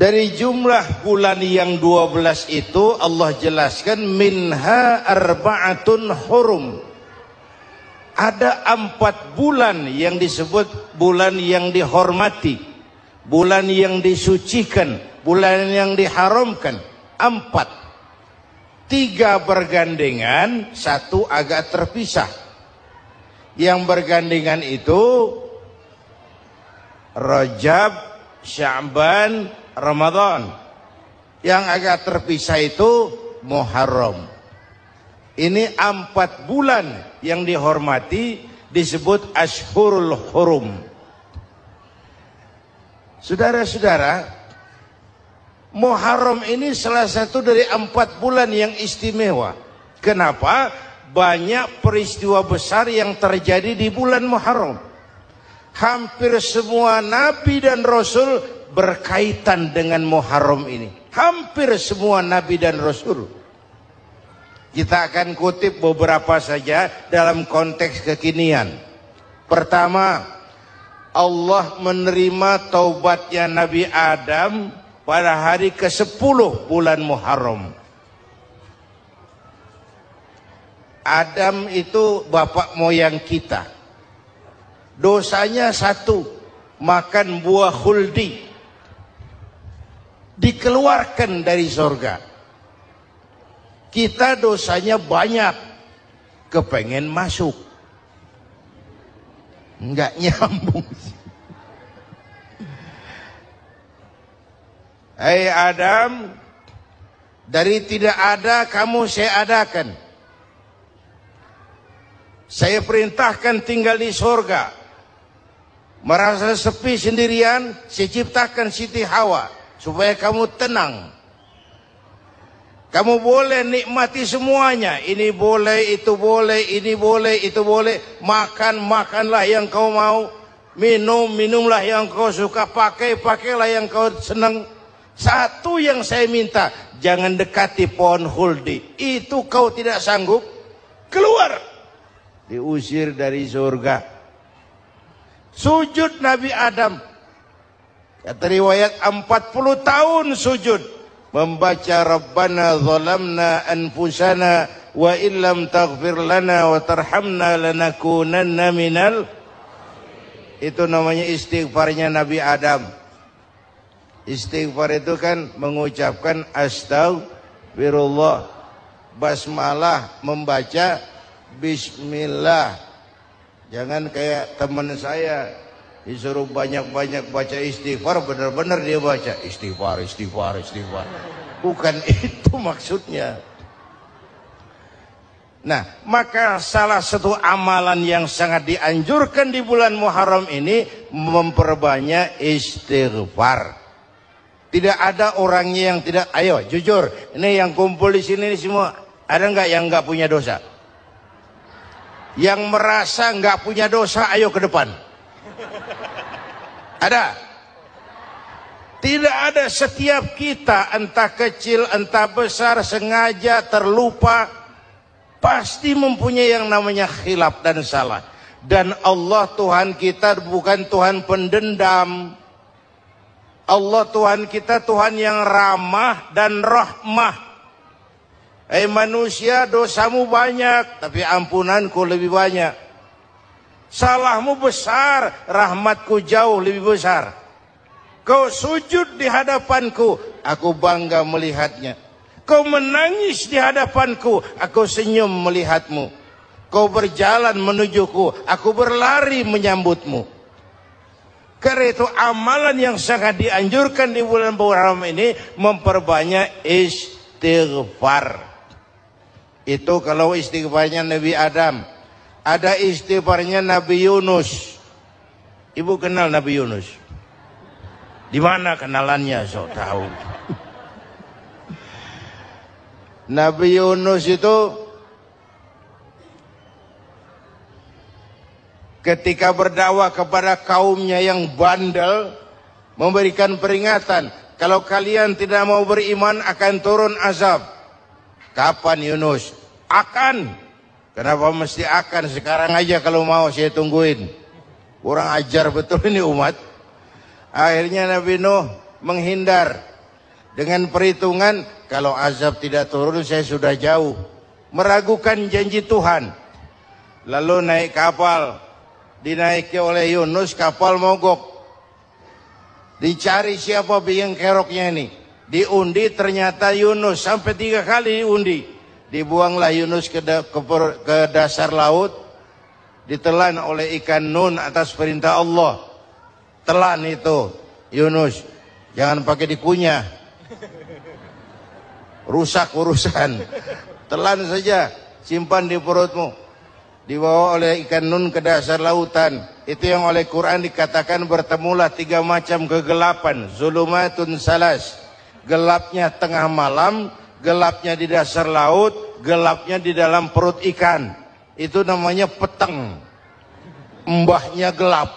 Dari jumlah bulan yang 12 itu Allah jelaskan minha arba'atun hurum. Ada 4 bulan yang disebut bulan yang dihormati, bulan yang disucikan, bulan yang diharamkan. 4. 3 bergandengan, 1 agak terpisah. Yang bergandengan itu Rajab, Sya'ban, Ramadan. Yang agak terpisah itu Muharram. Ini 4 bulan yang dihormati disebut Ashhurul Hurum. Saudara-saudara, Muharram ini salah satu dari 4 bulan yang istimewa. Kenapa? Banyak peristiwa besar yang terjadi di bulan Muharram. Hampir semua nabi dan rasul berkaitan dengan Muharram ini. Hampir semua nabi dan rasul. Kita akan kutip beberapa saja dalam konteks kekinian. Pertama, Allah menerima taubatnya Nabi Adam pada hari ke-10 bulan Muharram. Adam itu bapak moyang kita. Dosanya 1, makan buah khuldi. Dikeluarkan dari surga. Kita dosanya banyak, kepengen masuk, enggak nyambung. Hai Adam, dari tidak ada kamu saya adakan. Saya perintahkan tinggal di surga. Merasa sepi sendirian, saya ciptakan Siti Hawa supaya kamu tenang. Kamu boleh nikmati semuanya. Ini boleh, itu boleh, ini boleh, itu boleh. Makan, makanlah yang kau mau. Minum, minumlah yang kau suka. Pakai, pakailah yang kau senang. Satu yang saya minta, jangan dekati pohon khuldi. Itu kau tidak sanggup, keluar. Diusir dari surga. Sujud Nabi Adam. Kata riwayat 40 tahun sujud. Membaca Rabbana zalamna anfusana wa illam taghfir lana wa tarhamna lanakunanna minal. Itu namanya istighfarnya Nabi Adam. Istighfar itu kan mengucapkan astagfirullah. Basmalah membaca bismillah. Jangan kayak teman saya disuruh banyak-banyak baca istighfar, benar-benar dia baca istighfar, istighfar, istighfar. Bukan itu maksudnya. Nah, maka salah satu amalan yang sangat dianjurkan di bulan Muharram ini memperbanyak istighfar. Tidak ada orangnya yang tidak. Ayo jujur, ini yang kumpul di sini semua, ada nggak yang nggak punya dosa? Yang merasa nggak punya dosa, ayo ke depan. Ada? Tidak ada. Setiap kita, entah kecil, entah besar, sengaja, terlupa, pasti mempunyai yang namanya khilaf dan salah. Dan Allah Tuhan kita bukan Tuhan pendendam. Allah Tuhan kita Tuhan yang ramah dan rahmah. Manusia, dosamu banyak, tapi ampunanku lebih banyak. Salahmu besar, rahmatku jauh lebih besar. Kau sujud di hadapanku, aku bangga melihatnya. Kau menangis di hadapanku, aku senyum melihatmu. Kau berjalan menujuku, aku berlari menyambutmu. Karena itu amalan yang sangat dianjurkan di bulan Muharram ini memperbanyak istighfar. Itu kalau istighfarnya Nabi Adam. Ada istighfarnya Nabi Yunus. Ibu kenal Nabi Yunus? Di mana kenalannya? So tahu. Nabi Yunus itu ketika berdakwah kepada kaumnya yang bandel, memberikan peringatan, kalau kalian tidak mau beriman akan turun azab. Kapan Yunus? Akan. Kenapa mesti akan? Sekarang aja kalau mau saya tungguin. Kurang ajar betul ini umat. Akhirnya Nabi Nuh menghindar. dengan perhitungan kalau azab tidak turun saya sudah jauh, meragukan janji Tuhan. Lalu naik kapal, dinaiki oleh Yunus, kapal mogok. Dicari siapa biang keroknya ini, diundi ternyata Yunus, sampai 3 kali diundi. Dibuanglah Yunus ke dasar laut, ditelan oleh ikan Nun atas perintah Allah. Telan itu Yunus, jangan pakai dikunyah, rusak urusan. Telan saja, simpan di perutmu. Dibawa oleh ikan Nun ke dasar lautan. Itu yang oleh Quran dikatakan bertemulah 3 macam kegelapan. Zulumatun salas, gelapnya tengah malam, gelapnya di dasar laut, gelapnya di dalam perut ikan. Itu namanya peteng, mbahnya gelap.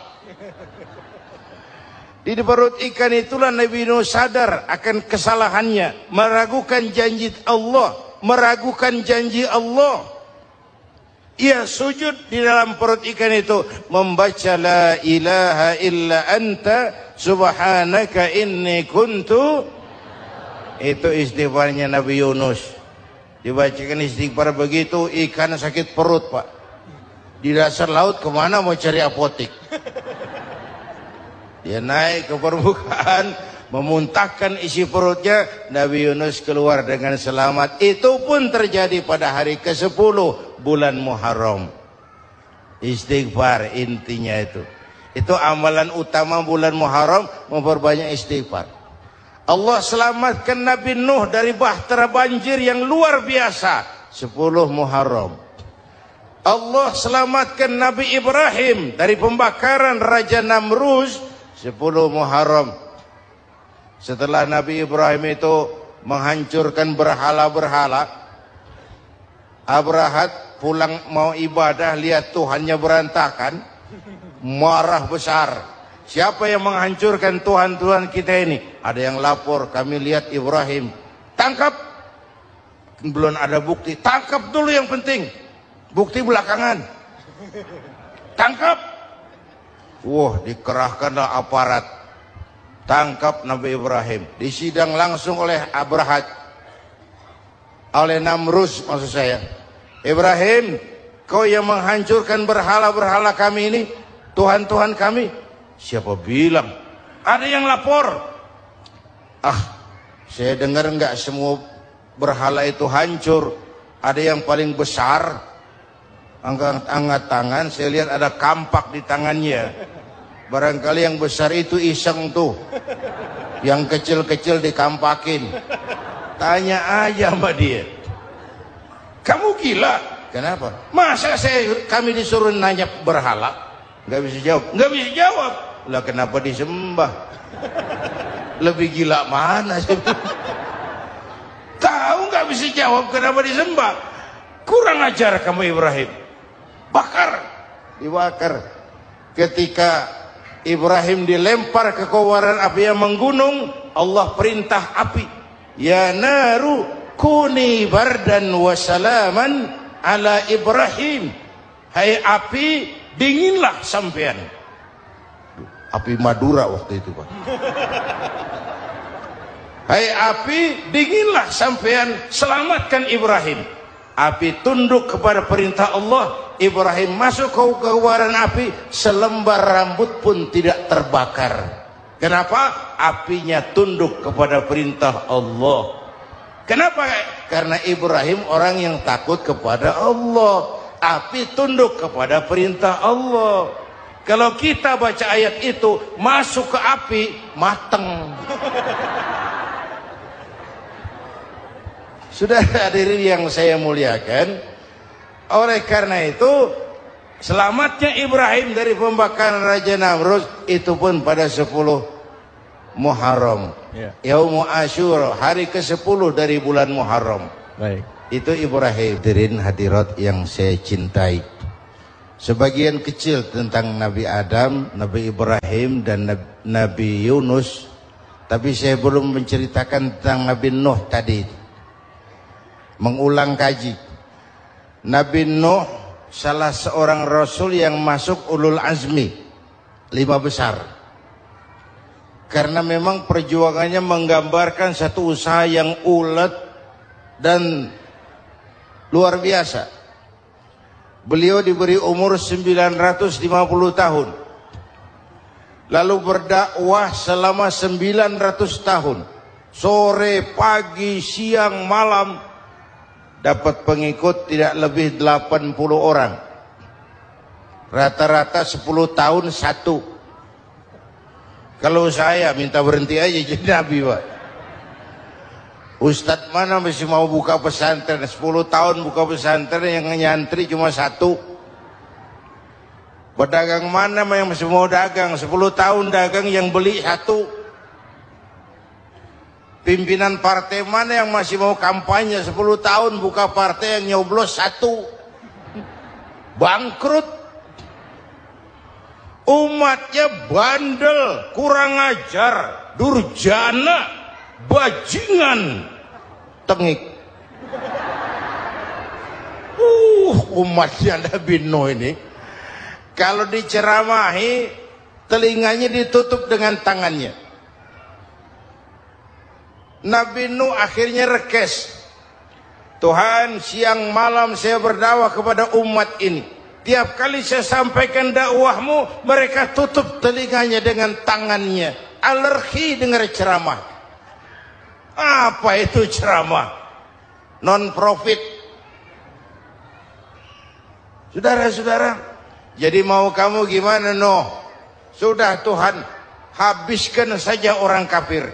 Di perut ikan itulah Nabi Nuh sadar akan kesalahannya, meragukan janji Allah, meragukan janji Allah. Ia sujud di dalam perut ikan itu, membaca la ilaha illa anta subhanaka inni kuntu. Itu istighfarnya Nabi Yunus. Dibacakan istighfar begitu, ikan sakit perut, Pak. Di dasar laut kemana mau cari apotik? Dia naik ke permukaan, memuntahkan isi perutnya. Nabi Yunus keluar dengan selamat. Itu pun terjadi pada hari ke-10 bulan Muharram. Istighfar intinya itu. Itu amalan utama bulan Muharram, memperbanyak istighfar. Allah selamatkan Nabi Nuh dari bahtera banjir yang luar biasa 10 Muharram. Allah selamatkan Nabi Ibrahim dari pembakaran Raja Namrus 10 Muharram. Setelah Nabi Ibrahim itu menghancurkan berhala-berhala, Abrahat pulang mau ibadah, lihat Tuhannya berantakan, marah besar. Siapa yang menghancurkan Tuhan-Tuhan kita ini? Ada yang lapor, kami lihat Ibrahim. Tangkap. Belum ada bukti, tangkap dulu yang penting. Bukti belakangan. Tangkap. Wah, dikerahkanlah aparat. Tangkap Nabi Ibrahim. Disidang langsung oleh Abrahat, oleh Namrus maksud saya. Ibrahim, kau yang menghancurkan berhala-berhala kami ini, Tuhan-Tuhan kami. Siapa bilang? Ada yang lapor. Saya dengar enggak semua berhala itu hancur. Ada yang paling besar, angkat tangan, saya lihat ada kampak di tangannya. Barangkali yang besar itu iseng tuh, yang kecil-kecil dikampakin. Tanya aja sama dia, kamu gila? Kenapa? Masa kami disuruh nanya berhala? Nggak bisa jawab. Nggak bisa jawab. Lah kenapa disembah? Lebih gila mana sih? Tahu nggak bisa jawab kenapa disembah? Kurang ajar kamu Ibrahim. Bakar, dibakar. Ketika Ibrahim dilempar ke kobaran api yang menggunung, Allah perintah api, ya naru kuni bardan wa salaman ala Ibrahim. Hai api, dinginlah sampean. Api Madura waktu itu, Pak. Hai api, dinginlah sampean, selamatkan Ibrahim. Api tunduk kepada perintah Allah. Ibrahim masuk ke kobaran api, selembar rambut pun tidak terbakar. Kenapa? Apinya tunduk kepada perintah Allah. Kenapa? Karena Ibrahim orang yang takut kepada Allah. Api tunduk kepada perintah Allah. Kalau kita baca ayat itu, masuk ke api, mateng. Sudah hadirin yang saya muliakan, oleh karena itu selamatnya Ibrahim dari pembakaran Raja Namrus itu pun pada 10 Muharram, Yaumul Asyura, hari ke-10 dari bulan Muharram. Baik. Itu Ibrahim. Hadirin hadirat yang saya cintai, sebagian kecil tentang Nabi Adam, Nabi Ibrahim dan Nabi Yunus, tapi saya belum menceritakan tentang Nabi Nuh tadi. Mengulang kaji. Nabi Nuh salah seorang rasul yang masuk ulul azmi, 5 besar. Karena memang perjuangannya menggambarkan satu usaha yang ulet dan luar biasa. Beliau diberi umur 950 tahun. Lalu berdakwah selama 900 tahun. Sore, pagi, siang, malam. Dapat pengikut tidak lebih 80 orang. Rata-rata 10 tahun satu. Kalau saya minta berhenti aja jadi nabi, Pak. Ustadz mana masih mau buka pesantren? 10 tahun buka pesantren yang nyantri cuma satu. Pedagang mana yang masih mau dagang? 10 tahun dagang yang beli satu. Pimpinan partai mana yang masih mau kampanye? 10 tahun buka partai yang nyoblos satu. Bangkrut. Umatnya bandel, kurang ajar, durjana, bajingan, tengik. Umatnya Nabi Nuh ini kalau diceramahi telinganya ditutup dengan tangannya. Nabi Nuh akhirnya rekes. Tuhan, siang malam saya berdakwah kepada umat ini. Tiap kali saya sampaikan dakwahmu, mereka tutup telinganya dengan tangannya. Alergi dengar ceramah. Apa itu ceramah? Non profit. Saudara-saudara, jadi mau kamu gimana, Noh? Sudah Tuhan, habiskan saja orang kafir.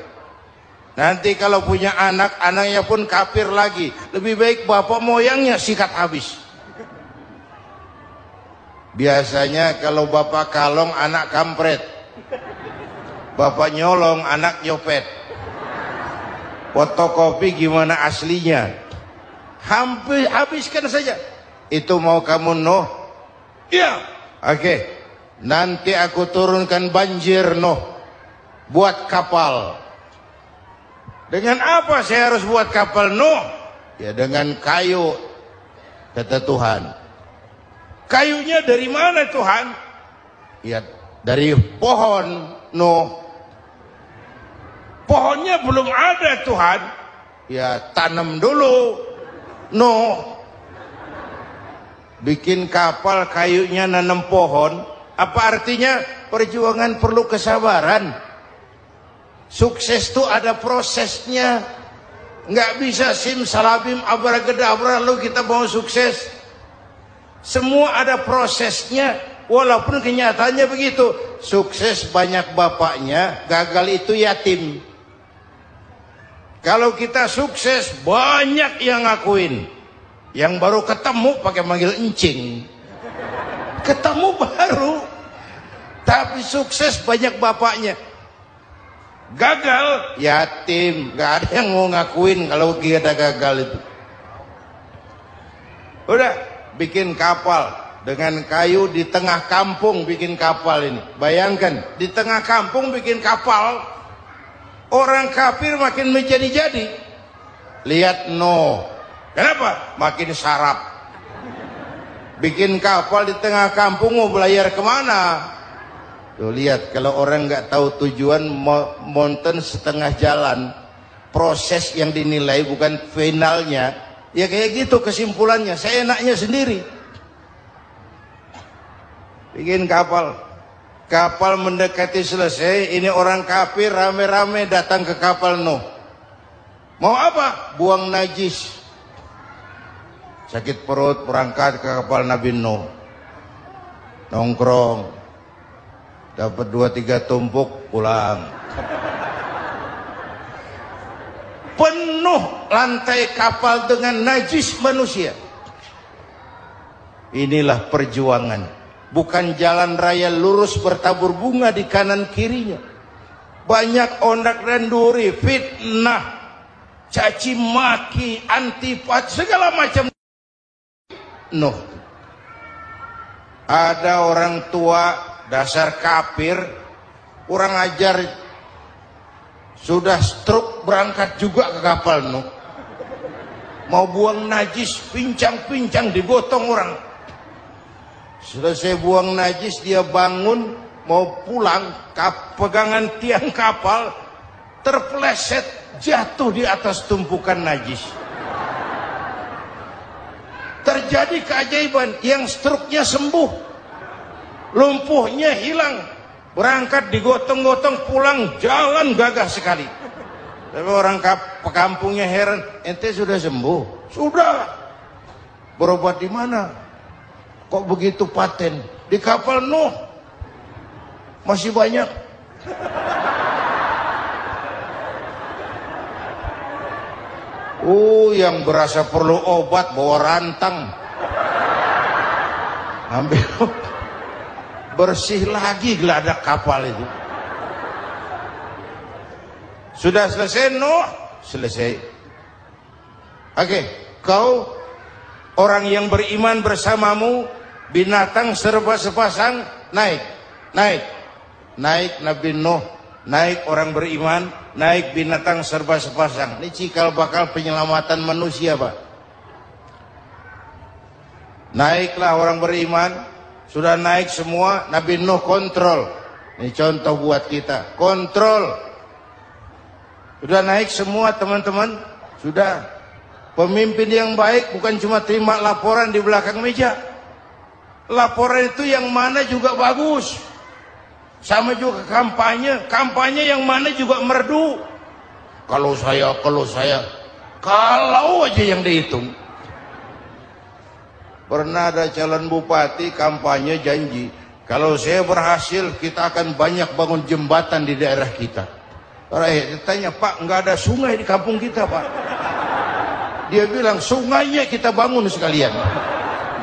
Nanti kalau punya anak, anaknya pun kafir lagi. Lebih baik bapak moyangnya sikat habis. Biasanya kalau bapak kalong, anak kampret. Bapak nyolong, anak nyopet. Fotokopi gimana aslinya? Hampir habiskan saja. Itu mau kamu, Noh? Iya. Oke. Nanti aku turunkan banjir, Noh. Buat kapal. Dengan apa saya harus buat kapal, Noh? Ya dengan kayu, kata Tuhan. Kayunya dari mana, Tuhan? Ya dari pohon, Nuh. Pohonnya belum ada, Tuhan. Ya tanam dulu, Nuh. Bikin kapal kayunya nanam pohon. Apa artinya? Perjuangan perlu kesabaran. Sukses itu ada prosesnya. Nggak bisa simsalabim abracadabra lalu kita mau sukses. Semua ada prosesnya, walaupun kenyataannya begitu. Sukses banyak bapaknya, gagal itu yatim. Kalau kita sukses banyak yang ngakuin. Yang baru ketemu pakai manggil encing. Ketemu baru. Tapi sukses banyak bapaknya. Gagal yatim, gak ada yang mau ngakuin kalau kita gagal itu. Udah. Bikin kapal dengan kayu di tengah kampung, bikin kapal ini. Bayangkan di tengah kampung bikin kapal. Orang kafir makin menjadi-jadi. Lihat Nuh. Kenapa? Makin sarap. Bikin kapal di tengah kampung mau belayar kemana? Tuh lihat, kalau orang nggak tahu tujuan, mountain setengah jalan. Proses yang dinilai bukan finalnya. Ya kayak gitu kesimpulannya. Saya enaknya sendiri. Bikin kapal. Kapal mendekati selesai. Ini orang kafir rame-rame datang ke kapal Nuh. Mau apa? Buang najis. Sakit perut berangkat ke kapal Nabi Nuh. Nongkrong. Dapat 2-3 tumpuk pulang. Penuh lantai kapal dengan najis manusia. Inilah perjuangan. Bukan jalan raya lurus bertabur bunga di kanan kirinya. Banyak ondak dan duri, fitnah, caci maki, antipat, segala macam. Nuh. Ada orang tua dasar kafir, kurang ajar. Sudah stroke berangkat juga ke kapal Nuh. Mau buang najis, pincang-pincang digotong orang. Selesai buang najis dia bangun, mau pulang, pegangan tiang kapal terpeleset jatuh di atas tumpukan najis. Terjadi keajaiban, yang struknya sembuh, lumpuhnya hilang, berangkat digotong-gotong pulang jalan gagah sekali. Tapi orang kampungnya heran, ente sudah sembuh? Sudah. Berobat di mana? Kok begitu paten? Di kapal Nuh. Masih banyak. Yang berasa perlu obat bawa rantang. Ambil bersih lagi geladak kapal itu. Sudah selesai Nuh? Selesai. Oke, kau orang yang beriman bersamamu, binatang serba sepasang, naik Nabi Nuh, naik orang beriman, naik binatang serba sepasang. Ini cikal bakal penyelamatan manusia, Pak. Naiklah orang beriman, sudah naik semua, Nabi Nuh kontrol. Ini contoh buat kita, kontrol. Sudah naik semua teman-teman, sudah. Pemimpin yang baik bukan cuma terima laporan di belakang meja. Laporan itu yang mana juga bagus. Sama juga kampanye yang mana juga merdu. Kalau aja yang dihitung. Pernah ada calon bupati kampanye janji, kalau saya berhasil kita akan banyak bangun jembatan di daerah kita. Orang ditanya, Pak, nggak ada sungai di kampung kita, Pak. Dia bilang, sungainya kita bangun sekalian.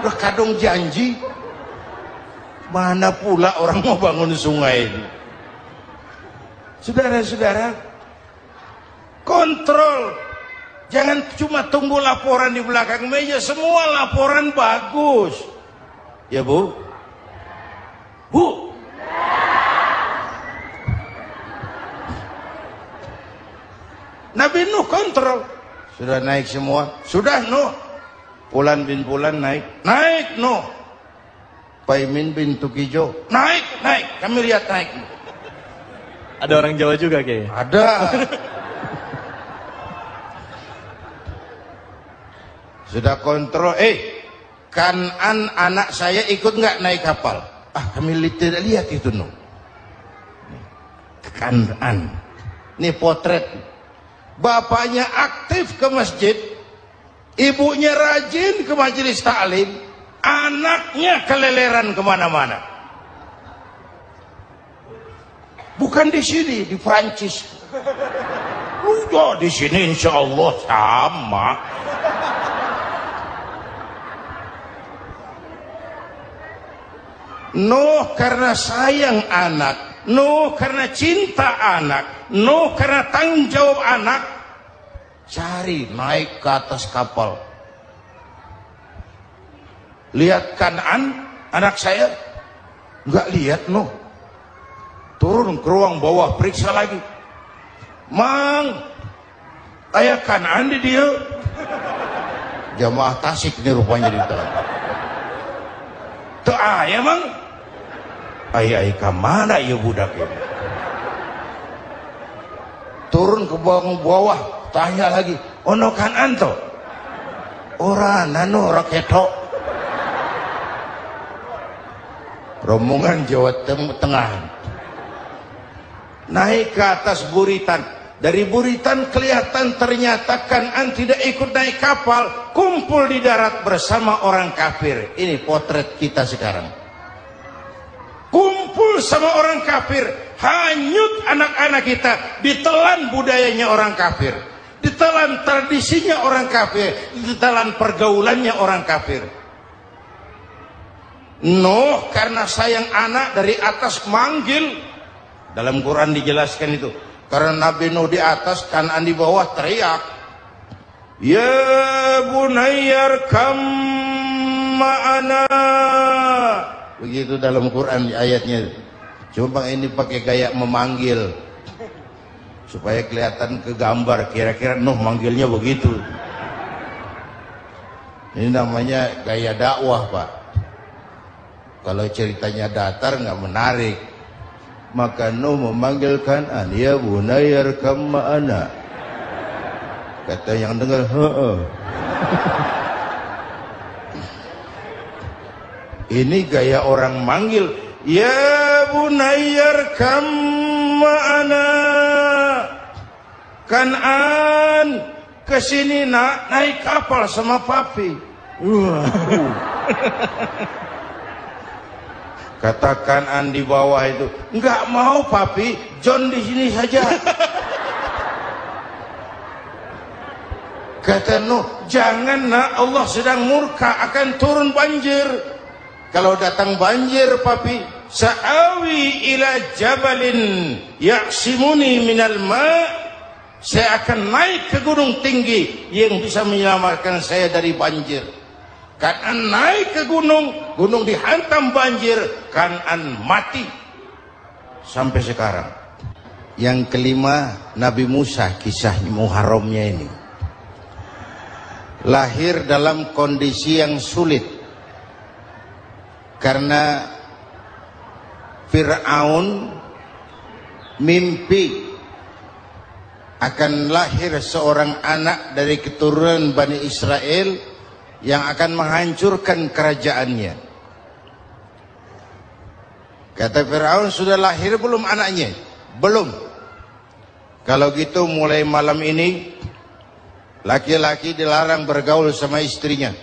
Udah kadung janji, mana pula orang mau bangun sungai ini. Saudara-saudara, kontrol. Jangan cuma tunggu laporan di belakang meja, semua laporan bagus. Ya, Bu? Bu? Nabi Nuh kontrol. Sudah naik semua? Sudah, Nuh. Pulan bin Pulan naik. Naik, Nuh. Paimin bin Tukijo. Naik. Kami lihat naik. Ada orang Jawa juga kayaknya. Ada. Sudah kontrol. Kanan anak saya ikut nggak naik kapal? Kami tidak lihat itu, Nuh. Kanan. Ini potret. Bapaknya aktif ke masjid, ibunya rajin ke majelis taklim, anaknya keleleran kemana-mana. Bukan di sini, di Prancis. Udah di sini insya Allah sama. Nuh karena sayang anak, Nuh karena cinta anak, Nuh karena tanggung jawab anak, cari naik ke atas kapal. Lihat Kan'an, anak saya, nggak lihat Nuh. Turun ke ruang bawah, periksa lagi. Mang, ayah Kan'an di dia. Jamaah Tasik ini rupanya di dalam. Tuh ayah mang. Ayah kemana ya budak ini? Turun ke bawah, tanya lagi, ono Kan'an to? Ora nano raketo. Rombongan Jawa Tengah naik ke atas buritan. Dari buritan kelihatan ternyata Kan'an tidak ikut naik kapal, kumpul di darat bersama orang kafir. Ini potret kita sekarang. Kumpul sama orang kafir, hanyut anak-anak kita, ditelan budayanya orang kafir, ditelan tradisinya orang kafir, ditelan pergaulannya orang kafir. Nuh karena sayang anak dari atas manggil. Dalam Quran dijelaskan itu. Karena Nabi Nuh di atas, Kan'an di bawah, teriak, ya bunayyar kam ma'ana. Begitu dalam Quran ayatnya. Cuma ini pakai gaya memanggil supaya kelihatan ke gambar, kira-kira Nuh manggilnya begitu. Ini namanya gaya dakwah, Pak. Kalau ceritanya datar nggak menarik. Maka Nuh memanggil Kan'an, ya bunayya irkam ma'ana. Kata yang dengar, heeh. Ini gaya orang manggil, ya bunayya irkam ma'ana. Kan'an, kesini nak, naik kapal sama papi. Kata Kan'an di bawah itu, enggak mau papi, John di sini saja. Kata Nuh, jangan nak, Allah sedang murka, akan turun banjir. Kalau datang banjir papi, sa'awi ila jabalin ya'simuni minal ma', saya akan naik ke gunung tinggi yang bisa menyelamatkan saya dari banjir. Kan'an naik ke gunung, gunung dihantam banjir, Kan'an mati sampai sekarang. Yang kelima, Nabi Musa, kisah Muharramnya ini. Lahir dalam kondisi yang sulit karena Fir'aun mimpi akan lahir seorang anak dari keturunan Bani Israel yang akan menghancurkan kerajaannya. Kata Fir'aun, sudah lahir belum anaknya? Belum. Kalau gitu mulai malam ini laki-laki dilarang bergaul sama istrinya.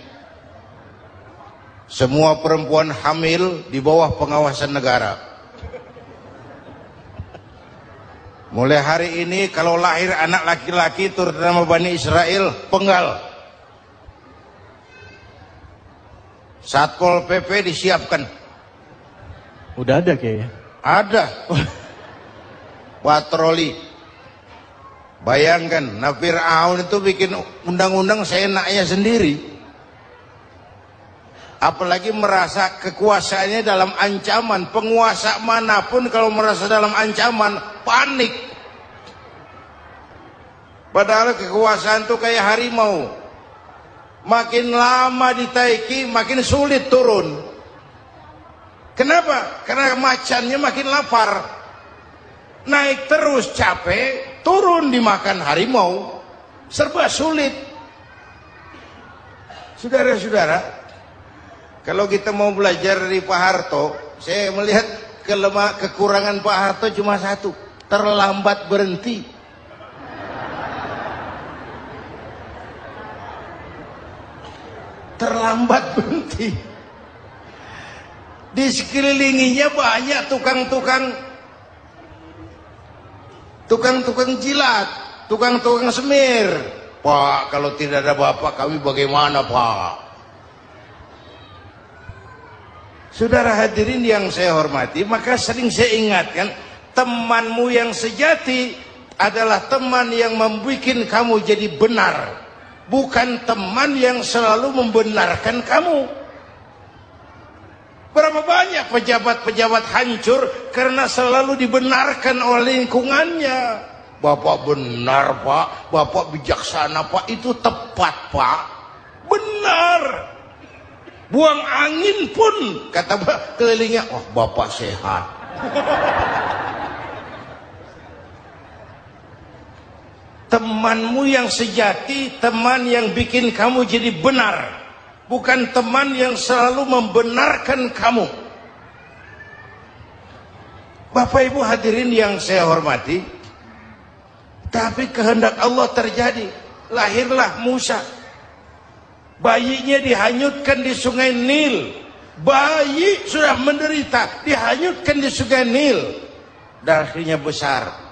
Semua perempuan hamil di bawah pengawasan negara. Mulai hari ini kalau lahir anak laki-laki terutama Bani Israel, penggal. Satpol PP disiapkan. Udah ada kayaknya. Ada. Patroli. Bayangkan, nah Fir'aun itu bikin undang-undang seenaknya sendiri. Apalagi merasa kekuasaannya dalam ancaman. Penguasa manapun kalau merasa dalam ancaman, panik. Padahal kekuasaan itu kayak harimau. Makin lama ditaiki, makin sulit turun. Kenapa? Karena macannya makin lapar. Naik terus capek, turun dimakan harimau. Serba sulit. Saudara-saudara, kalau kita mau belajar dari Pak Harto, saya melihat kekurangan Pak Harto cuma satu, terlambat berhenti. Terlambat berhenti. Di sekelilinginya banyak tukang jilat, tukang semir. Pak, kalau tidak ada bapak kami bagaimana, Pak? Saudara hadirin yang saya hormati, maka sering saya ingatkan, temanmu yang sejati adalah teman yang membuat kamu jadi benar. Bukan teman yang selalu membenarkan kamu. Berapa banyak pejabat-pejabat hancur karena selalu dibenarkan oleh lingkungannya. Bapak benar, Pak. Bapak bijaksana, Pak. Itu tepat, Pak. Benar. Buang angin pun, kata kelilingnya, oh Bapak sehat. Temanmu yang sejati, teman yang bikin kamu jadi benar, bukan teman yang selalu membenarkan kamu. Bapak Ibu hadirin yang saya hormati, tapi kehendak Allah terjadi. Lahirlah Musa. Bayinya dihanyutkan di sungai Nil. Bayi sudah menderita, dihanyutkan di sungai Nil. Dan akhirnya besar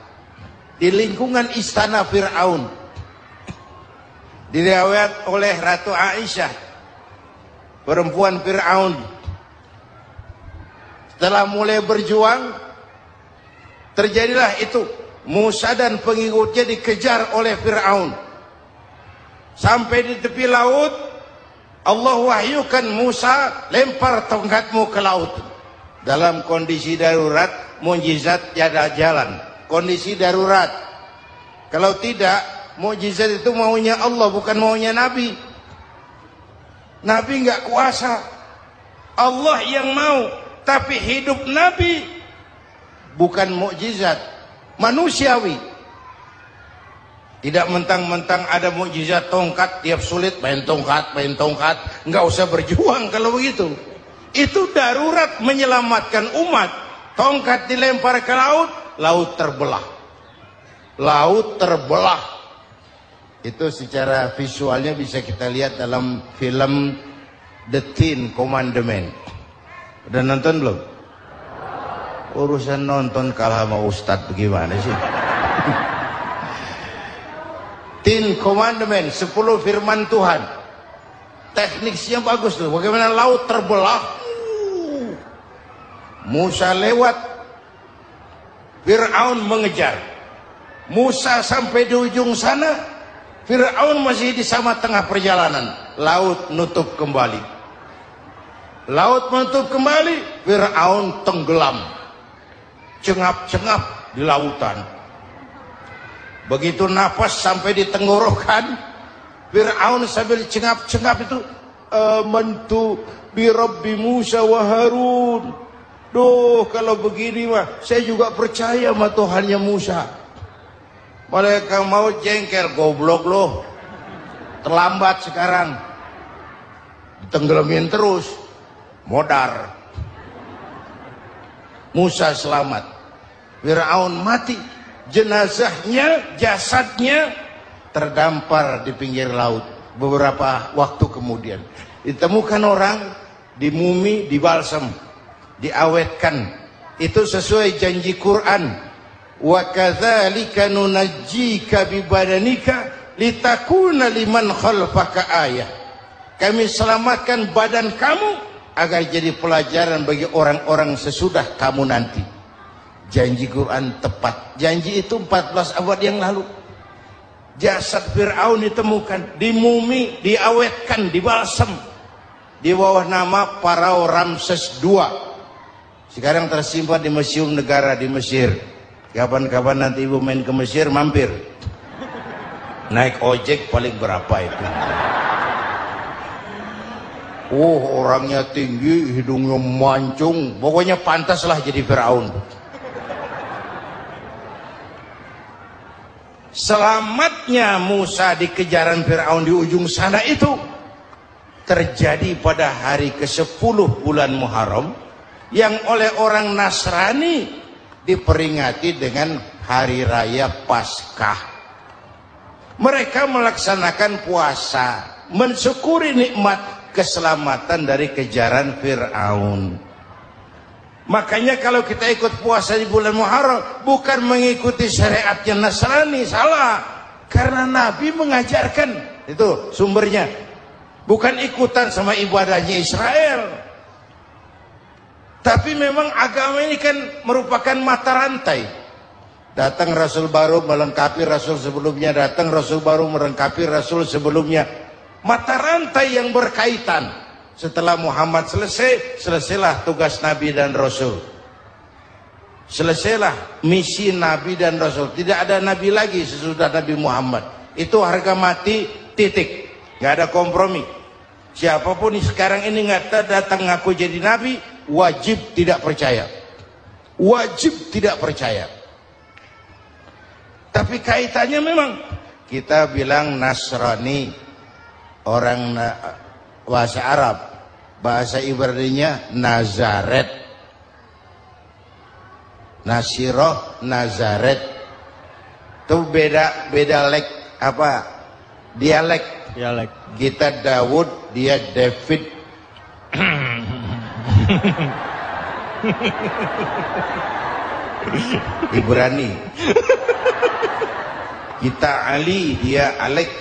di lingkungan istana Fir'aun. Diriwayat oleh Ratu Aisyah, perempuan Fir'aun, setelah mulai berjuang, terjadilah itu. Musa dan pengikutnya dikejar oleh Fir'aun. Sampai di tepi laut, Allah wahyukan Musa, lempar tongkatmu ke laut. Dalam kondisi darurat, mukjizat tiada jalan. Kondisi darurat. Kalau tidak, mukjizat itu maunya Allah, bukan maunya Nabi. Nabi nggak kuasa. Allah yang mau. Tapi hidup Nabi bukan mukjizat, manusiawi. Tidak mentang-mentang ada mukjizat tongkat, tiap sulit main tongkat, nggak usah berjuang kalau begitu. Itu darurat menyelamatkan umat. Tongkat dilempar ke laut, laut terbelah. Laut terbelah. Itu secara visualnya bisa kita lihat dalam film The Ten Commandments. Udah nonton belum? Urusan nonton kalah sama Ustadz bagaimana sih? Ten Commandments, 10 firman Tuhan. Tekniknya bagus tuh. Bagaimana laut terbelah. Musa lewat. Fir'aun mengejar. Musa sampai di ujung sana. Fir'aun masih di sama tengah perjalanan. Laut nutup kembali. Laut menutup kembali. Fir'aun tenggelam. Cengap-cengap di lautan. Begitu napas sampai di tenggorokan, Fir'aun sambil cengap-cengap itu, amantu bi Rabbi Musa wa Harun. Duh, kalau begini mah saya juga percaya sama Tuhannya Musa. Mereka mau jengkel, goblok loh. Terlambat sekarang. Tenggelamin terus. Modar. Musa selamat. Fir'aun mati. Jenazahnya, jasadnya terdampar di pinggir laut. Beberapa waktu kemudian ditemukan orang, dimumi, dibalsam, diawetkan. Itu sesuai janji Quran. Wa kadzalika nunajjika bi badanika litakuna liman khalfaka ayah. Kami selamatkan badan kamu agar jadi pelajaran bagi orang-orang sesudah kamu nanti. Janji Quran tepat. Janji itu 14 abad yang lalu. Jasad Fir'aun ditemukan, dimumi, diawetkan, dibalsam di bawah nama Pharao Ramses II. Sekarang tersimpan di Museum Negara di Mesir. Kapan-kapan nanti ibu main ke Mesir, mampir. Naik ojek paling berapa itu? Orangnya tinggi, hidungnya mancung, pokoknya pantaslah jadi Fir'aun. Selamatnya Musa di kejaran Fir'aun di ujung sana itu terjadi pada hari ke-10 bulan Muharram, yang oleh orang Nasrani diperingati dengan hari raya Paskah. Mereka melaksanakan puasa, mensyukuri nikmat keselamatan dari kejaran Fir'aun. Makanya kalau kita ikut puasa di bulan Muharram, bukan mengikuti syariatnya Nasrani, salah. Karena Nabi mengajarkan, itu sumbernya. Bukan ikutan sama ibadahnya Israel. Tapi memang agama ini kan merupakan mata rantai. Datang Rasul baru melengkapi Rasul sebelumnya, datang Rasul baru melengkapi Rasul sebelumnya. Mata rantai yang berkaitan. Setelah Muhammad selesai, selesailah tugas Nabi dan Rasul. Selesailah misi Nabi dan Rasul. Tidak ada Nabi lagi sesudah Nabi Muhammad. Itu harga mati, titik. Gak ada kompromi. Siapapun sekarang ini nggak datang ngaku jadi Nabi, wajib tidak percaya. Wajib tidak percaya. Tapi kaitannya memang, kita bilang Nasrani, orang bahasa Arab, bahasa Ibraninya Nazaret, Nasiroh, Nazaret. Itu beda dialek. Kita Daud, dia David. Ibrani. Kita Ali, dia Alek.